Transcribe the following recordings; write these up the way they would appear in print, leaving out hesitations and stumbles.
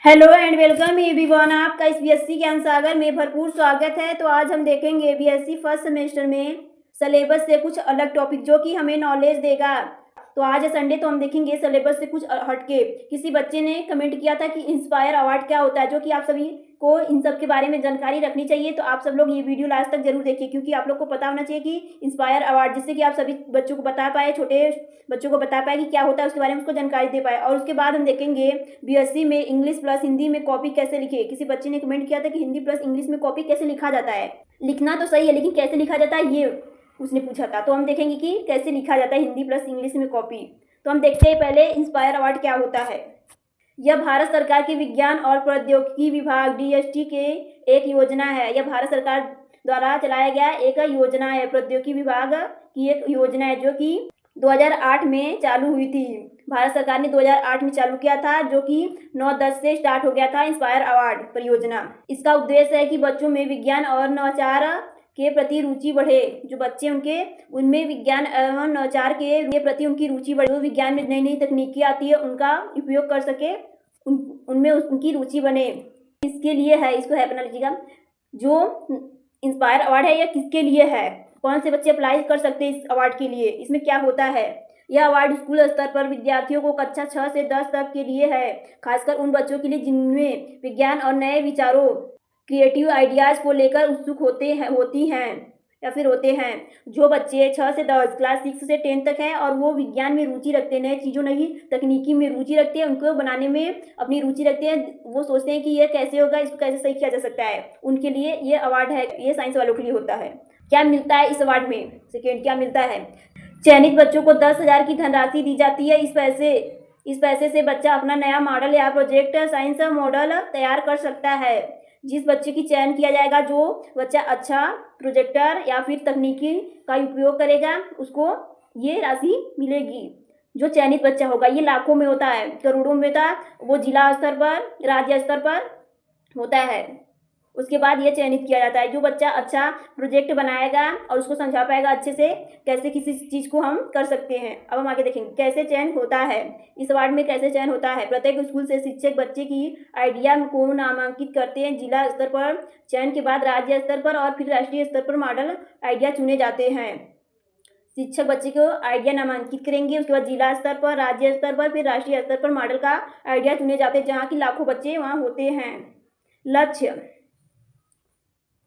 Hello and welcome everyone. आपका इस BSc ज्ञान सागर में भरपूर स्वागत है। तो आज हम देखेंगे बीएससी फर्स्ट सेमेस्टर में सिलेबस से कुछ अलग टॉपिक जो कि हमें नॉलेज देगा। तो आज है संडे, तो हम देखेंगे सिलेबस से कुछ हटके। किसी बच्चे ने कमेंट किया था कि इंस्पायर अवार्ड क्या होता है, जो कि आप सभी को इन सब के बारे में जानकारी रखनी चाहिए। तो आप सब लोग ये वीडियो लास्ट तक जरूर देखिए, क्योंकि आप लोग को पता होना चाहिए कि इंस्पायर अवार्ड, जिससे कि आप सभी बच्चों को बता पाए, छोटे बच्चों को बता पाए कि क्या होता है, उसके बारे में उसको जानकारी दे पाए। और उसके बाद हम देखेंगे बीएससी में इंग्लिश प्लस हिंदी में कॉपी कैसे लिखे। किसी बच्चे ने कमेंट किया था कि हिंदी प्लस इंग्लिश में कॉपी कैसे लिखा जाता है। लिखना तो सही है, लेकिन कैसे लिखा जाता है ये उसने पूछा था। तो हम देखेंगे कि कैसे लिखा जाता है हिंदी प्लस इंग्लिश में कॉपी। तो हम देखते हैं पहले इंस्पायर अवार्ड क्या होता है। यह भारत सरकार के विज्ञान और प्रौद्योगिकी विभाग डीएसटी के एक योजना है। यह भारत सरकार द्वारा चलाया गया एक योजना है, प्रौद्योगिकी विभाग की एक योजना है, जो कि 2008 में चालू हुई थी। भारत सरकार ने 2008 में चालू किया था, जो कि 9/10 से स्टार्ट हो गया था इंस्पायर अवार्ड परियोजना। इसका उद्देश्य है कि बच्चों में विज्ञान और नवाचार के प्रति रुचि बढ़े। जो बच्चे उनमें विज्ञान एवं नवाचार के प्रति उनकी रुचि बढ़े, जो विज्ञान में नई नई तकनीकी आती है उनका उपयोग कर सके, उनमें उनकी रुचि बने। इसके लिए है, इसको है बना लीजिएगा। जो इंस्पायर अवार्ड है यह किसके लिए है, कौन से बच्चे अप्लाई कर सकते हैं इस अवार्ड के लिए, इसमें क्या होता है। यह अवार्ड स्कूल स्तर पर विद्यार्थियों को कक्षा 6 से 10 तक के लिए है, खासकर उन बच्चों के लिए जिनमें विज्ञान और नए विचारों क्रिएटिव आइडियाज़ को लेकर उत्सुक होते हैं। जो बच्चे 6 से 10 क्लास 6 से 10 तक हैं और वो विज्ञान में रुचि रखते हैं, नए चीज़ों नई तकनीकी में रुचि रखते हैं, उनको बनाने में अपनी रुचि रखते हैं, वो सोचते हैं कि ये कैसे होगा, इसको कैसे सही किया जा सकता है, उनके लिए ये अवार्ड है। ये साइंस वालों के लिए होता है। क्या मिलता है इस अवार्ड में, सेकेंड क्या मिलता है। चयनित बच्चों को 10,000 की धनराशि दी जाती है। इस पैसे से बच्चा अपना नया मॉडल या प्रोजेक्ट साइंस मॉडल तैयार कर सकता है। जिस बच्चे की चयन किया जाएगा, जो बच्चा अच्छा प्रोजेक्टर या फिर तकनीकी का उपयोग करेगा, उसको ये राशि मिलेगी। जो चयनित बच्चा होगा, ये लाखों में होता है, करोड़ों में होता है, वो जिला स्तर पर, राज्य स्तर पर होता है। उसके बाद ये चयनित किया जाता है। जो बच्चा अच्छा प्रोजेक्ट बनाएगा और उसको समझा पाएगा अच्छे से, कैसे किसी चीज़ को हम कर सकते हैं। अब हम आगे देखेंगे कैसे चयन होता है। इस अवार्ड में कैसे चयन होता है। प्रत्येक स्कूल से शिक्षक बच्चे की आइडिया को नामांकित करते हैं। जिला स्तर पर चयन के बाद राज्य स्तर पर और फिर राष्ट्रीय स्तर पर मॉडल आइडिया चुने जाते हैं। शिक्षक बच्चे को आइडिया नामांकित करेंगे, उसके बाद जिला स्तर पर, राज्य स्तर पर, फिर राष्ट्रीय स्तर पर मॉडल का आइडिया चुने जाते हैं, जहाँ की लाखों बच्चे वहाँ होते हैं। लक्ष्य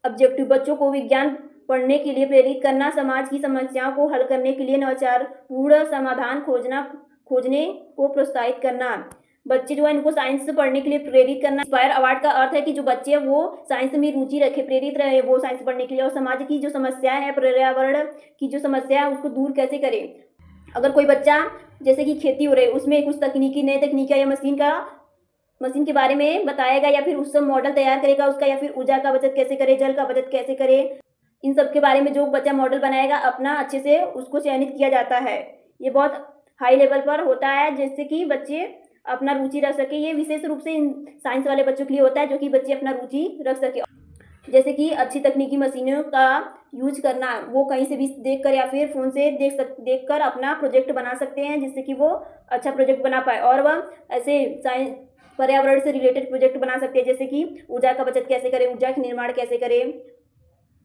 ऑब्जेक्टिव, बच्चों को विज्ञान पढ़ने के लिए प्रेरित करना, समाज की समस्याओं को हल करने के लिए नवाचारपूर्ण समाधान खोजने को प्रोत्साहित करना। बच्चे जो है इनको साइंस पढ़ने के लिए प्रेरित करना। इंस्पायर अवार्ड का अर्थ है कि जो बच्चे वो साइंस में रुचि रखे, प्रेरित रहे वो साइंस पढ़ने के लिए, और समाज की जो समस्या है, पर्यावरण की जो समस्या है, उसको दूर कैसे करे। अगर कोई बच्चा जैसे कि खेती हो रही है, उसमें कुछ नई तकनीक या मशीन के बारे में बताएगा, या फिर उससे मॉडल तैयार करेगा उसका, या फिर ऊर्जा का बचत कैसे करे, जल का बचत कैसे करे, इन सब के बारे में जो बच्चा मॉडल बनाएगा अपना, अच्छे से उसको चयनित किया जाता है। ये बहुत हाई लेवल पर होता है, जिससे कि बच्चे अपना रुचि रख सके। ये विशेष रूप से साइंस वाले बच्चों के लिए होता है, जो कि बच्चे अपना रुचि रख सके। जैसे कि अच्छी तकनीकी मशीनों का यूज करना, वो कहीं से भी देखकर या फिर फ़ोन से देखकर अपना प्रोजेक्ट बना सकते हैं, जिससे कि वो अच्छा प्रोजेक्ट बना पाए। और वह ऐसे साइंस पर्यावरण से रिलेटेड प्रोजेक्ट बना सकते हैं, जैसे कि ऊर्जा का बचत कैसे करें, ऊर्जा का निर्माण कैसे करें,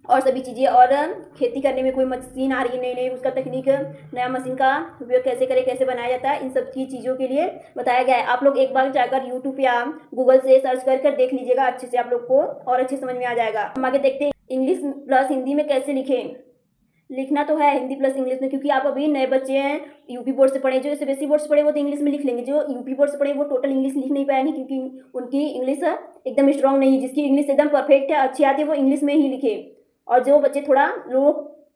और सभी चीज़ें। और खेती करने में कोई मशीन आ रही है नई नई, उसका तकनीक, नया मशीन का उपयोग कैसे करें, कैसे बनाया जाता है, इन सब की चीज़ों के लिए बताया गया है। आप लोग एक बार जाकर यूट्यूब या गूगल से सर्च कर देख लीजिएगा, अच्छे से आप लोग को और अच्छे समझ में आ जाएगा। हम आगे देखते हैं इंग्लिश प्लस हिंदी में कैसे लिखें। लिखना तो है हिंदी प्लस इंग्लिश में, क्योंकि आप अभी नए बच्चे हैं, यूपी बोर्ड से पढ़े, जो सीबीएसई बोर्ड से पढ़े वो तो इंग्लिश में लिख लेंगे, जो यूपी बोर्ड से पढ़े वो टोटल इंग्लिश लिख नहीं पाएंगे, क्योंकि उनकी इंग्लिश एकदम स्ट्रांग नहीं है। जिसकी इंग्लिश एकदम परफेक्ट है, अच्छी आती है, वो इंग्लिश में ही लिखे। और जो बच्चे थोड़ा लो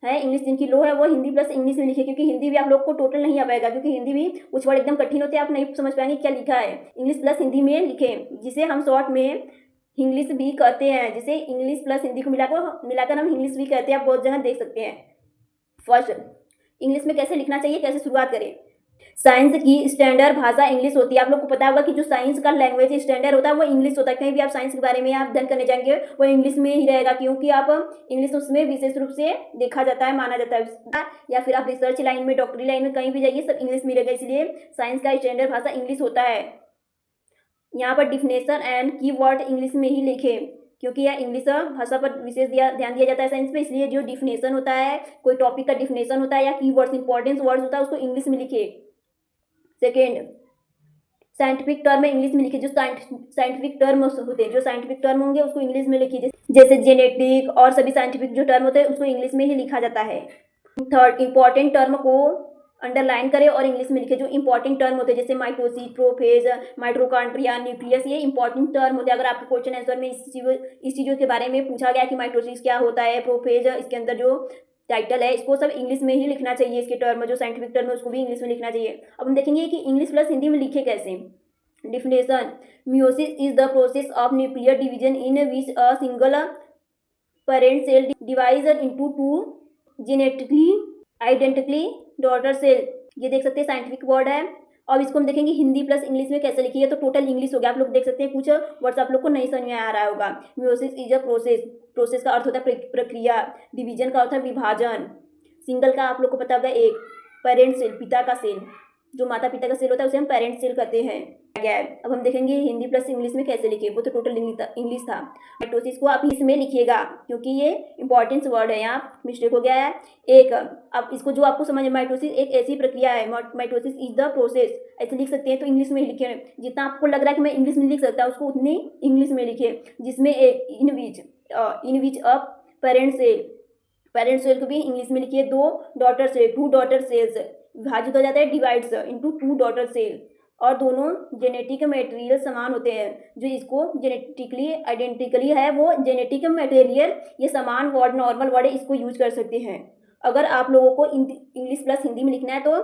है, इंग्लिश जिनकी लो है, वो हिंदी प्लस इंग्लिश में लिखे, क्योंकि हिंदी भी आप लोग को टोटल नहीं आ पाएगा, क्योंकि हिंदी भी कुछ वर्ड एकदम कठिन होते हैं, आप नहीं समझ पाएंगे क्या लिखा है। इंग्लिश प्लस हिंदी में लिखें, जिसे हम शॉर्ट में इंग्लिश भी कहते हैं, जिसे इंग्लिश प्लस हिंदी को मिलाकर हम इंग्लिश भी कहते हैं। आप बहुत जगह देख सकते हैं। फर्स्ट, इंग्लिश में कैसे लिखना चाहिए, कैसे शुरुआत करें। साइंस की स्टैंडर्ड भाषा इंग्लिश होती है। आप लोग को पता होगा कि जो साइंस का लैंग्वेज स्टैंडर्ड होता है वो इंग्लिश होता है। कहीं भी आप साइंस के बारे में आप अध्ययन करने जाएंगे वो इंग्लिश में ही रहेगा, क्योंकि आप इंग्लिश उसमें विशेष रूप से देखा जाता है, माना जाता है। या फिर आप रिसर्च लाइन में, डॉक्टरी लाइन में कहीं भी जाइए, सब इंग्लिश में रहेगा, इसलिए साइंस का स्टैंडर्ड भाषा इंग्लिश होता है। यहाँ पर डिफिनेशन एंड कीवर्ड इंग्लिश में ही लिखें, क्योंकि यह इंग्लिश भाषा पर विशेष ध्यान दिया जाता है साइंस में, इसलिए जो डिफिनेशन होता है, कोई टॉपिक का डिफिनेशन होता है या कीवर्ड्स इंपॉर्टेंट वर्ड्स होता है, उसको इंग्लिश में लिखे। सेकेंड, साइंटिफिक टर्म इंग्लिश में लिखिए। जो साइंटिफिक टर्म होते हैं, जो साइंटिफिक टर्म होंगे उसको इंग्लिश में लिखिए, जैसे जेनेटिक और सभी साइंटिफिक जो टर्म होते हैं उसको इंग्लिश में ही लिखा जाता है। थर्ड, इंपॉर्टेंट टर्म को अंडरलाइन करें और इंग्लिश में लिखे। जो इंपॉर्टेंट टर्म होते हैं जैसे माइटोसिस, प्रोफेज, माइटोकॉन्ड्रिया, न्यूक्लियस, ये इंपॉर्टेंट टर्म होते हैं। अगर आपके क्वेश्चन आंसर में इस चीज़ों के बारे में पूछा गया कि माइटोसिस क्या होता है, प्रोफेज, इसके अंदर जो टाइटल है, इसको सब इंग्लिश में ही लिखना चाहिए। इसके टर्म जो साइंटिफिक टर्म है उसको भी इंग्लिश में लिखना चाहिए। अब हम देखेंगे कि इंग्लिश प्लस हिंदी में लिखे कैसे। Definition, meiosis is the process of nuclear division in which a single parent cell divides into two genetically identically daughter cell. ये देख सकते हैं साइंटिफिक वर्ड है। अब इसको हम देखेंगे हिंदी प्लस इंग्लिश में कैसे लिखिए। तो टोटल इंग्लिश हो गया, आप लोग देख सकते हैं कुछ वर्ड्स आप लोग को नहीं समझ में आ रहा होगा। Meiosis is a process, process का अर्थ होता है प्रक्रिया, डिवीजन का अर्थ है विभाजन, सिंगल का आप लोग को पता होगा एक, पेरेंट सेल पिता का सेल, जो माता पिता का सेल होता है उसे हम पेरेंट सेल कहते हैं। अब हम देखेंगे हिंदी प्लस इंग्लिश में कैसे लिखे। वो तो टोटल इंग्लिश था। माइटोसिस को आप इसमें लिखिएगा क्योंकि ये इंपॉर्टेंट वर्ड है, यहाँ मिस्टेक हो गया है एक। अब इसको जो आपको समझ में, माइटोसिस एक ऐसी प्रक्रिया है, माइटोसिस इज द प्रोसेस, ऐसे लिख सकते हैं। तो इंग्लिश में ही लिखे, जितना आपको लग रहा है कि मैं इंग्लिश में लिख सकता हूँ उसको उतनी इंग्लिश में लिखे, जिसमें इन विच अ पेरेंट सेल को भी इंग्लिश में लिखिए। टू डॉटर सेल्स विभाजित हो जाता है, divides into two daughter cell, और दोनों जेनेटिक मटेरियल समान होते हैं। जो इसको जेनेटिकली आइडेंटिकली है वो जेनेटिक मटेरियल, ये समान वर्ड नॉर्मल वर्ड है, इसको यूज कर सकते हैं। अगर आप लोगों को इंग्लिश प्लस हिंदी में लिखना है तो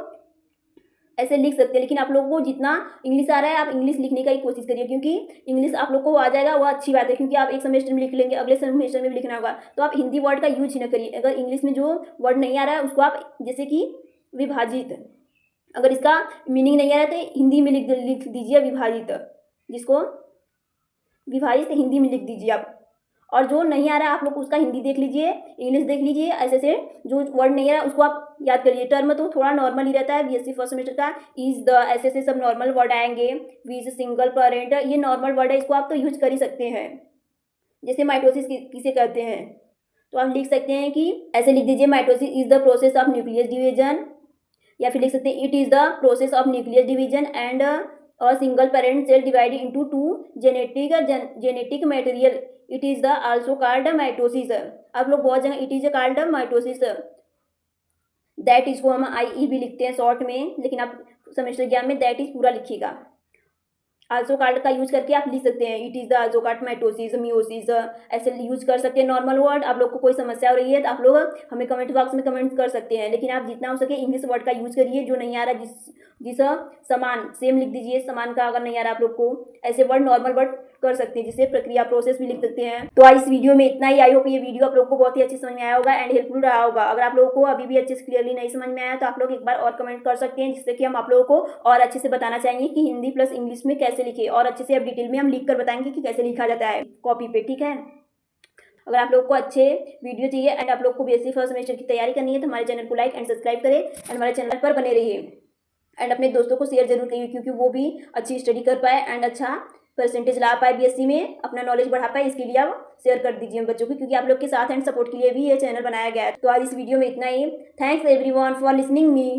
ऐसे लिख सकते हैं, लेकिन आप लोगों को जितना इंग्लिश आ रहा है आप इंग्लिश लिखने का ही कोशिश करिए, क्योंकि इंग्लिश आप लोग को आ जाएगा वो अच्छी बात है, क्योंकि आप एक सेमेस्टर में लिख लेंगे, अगले सेमेस्टर में भी लिखना होगा। तो आप हिंदी वर्ड का यूज ही ना करिए। अगर इंग्लिश में जो वर्ड नहीं आ रहा है उसको आप, जैसे कि विभाजित, अगर इसका मीनिंग नहीं आ रहा है तो हिंदी में लिख दीजिए विभाजित, जिसको विभाजित हिंदी में लिख दीजिए आप। और जो नहीं आ रहा है आप लोग उसका हिंदी देख लीजिए, इंग्लिश देख लीजिए, ऐसे से जो वर्ड नहीं आ रहा है उसको आप याद करिए। टर्म तो थोड़ा नॉर्मल ही रहता है, बीएससी फर्स्ट सेमेस्टर का, इज द, ऐसे से सब नॉर्मल वर्ड आएंगे। विज, सिंगल, पेरेंट, ये नॉर्मल वर्ड है, इसको आप तो यूज कर ही सकते हैं। जैसे माइटोसिस किसे कहते हैं, तो आप लिख सकते हैं कि ऐसे लिख दीजिए, mitosis is the process of nucleus division, या फिर लिख सकते हैं it is the process of nucleus division and a single parent cell divided into two genetic material, it is the also called mitosis. आप लोग बहुत जगह it is called mitosis, that is को हम आई भी लिखते हैं शॉर्ट में, लेकिन आप सेमेस्टर एग्जाम में दैट इज पूरा लिखिएगा। आल्सो कार्ड का यूज करके आप लिख सकते हैं it is the also called, mitosis, meiosis, ऐसे यूज कर सकते हैं नॉर्मल वर्ड। आप लोग को कोई समस्या हो रही है तो आप लोग हमें कमेंट बॉक्स में कमेंट कर सकते हैं, लेकिन आप जितना हो सके इंग्लिश वर्ड का यूज करिए। जो नहीं आ रहा जिस समान, सेम लिख दीजिए, समान का अगर नहीं आ रहा आप लोग को, ऐसे वर्ड नॉर्मल वर्ड कर सकते हैं, जिससे प्रक्रिया प्रोसेस भी लिख सकते हैं। तो आज इस वीडियो में इतना ही। आई होप ये वीडियो आप लोग को बहुत ही अच्छे समझ में आया होगा एंड हेल्पफुल रहा होगा। अगर आप लोगों को अभी भी अच्छे से क्लियरली नहीं समझ में आया तो आप लोग एक बार और कमेंट कर सकते हैं, जिससे कि हम आप लोगों को और अच्छे से बताना चाहेंगे कि हिंदी प्लस इंग्लिश में कैसे लिखे, और अच्छे से अब डिटेल में हम लिख कर बताएंगे कि कैसे लिखा जाता है कॉपी पे, ठीक है। अगर आप लोग को अच्छे वीडियो चाहिए एंड आप लोग को बीएससी फर्स्ट सेमेस्टर की तैयारी करनी है तो हमारे चैनल को लाइक एंड सब्सक्राइब करें एंड हमारे चैनल पर बने रहिए एंड अपने दोस्तों को शेयर जरूर करिए, क्योंकि वो भी अच्छी स्टडी कर पाए एंड अच्छा परसेंटेज ला पाए बीएससी में, अपना नॉलेज बढ़ा पाए। इसके लिए आप शेयर कर दीजिए बच्चों को, क्योंकि आप लोग के साथ एंड सपोर्ट के लिए भी ये चैनल बनाया गया है। तो आज इस वीडियो में इतना ही। Thanks everyone for listening me.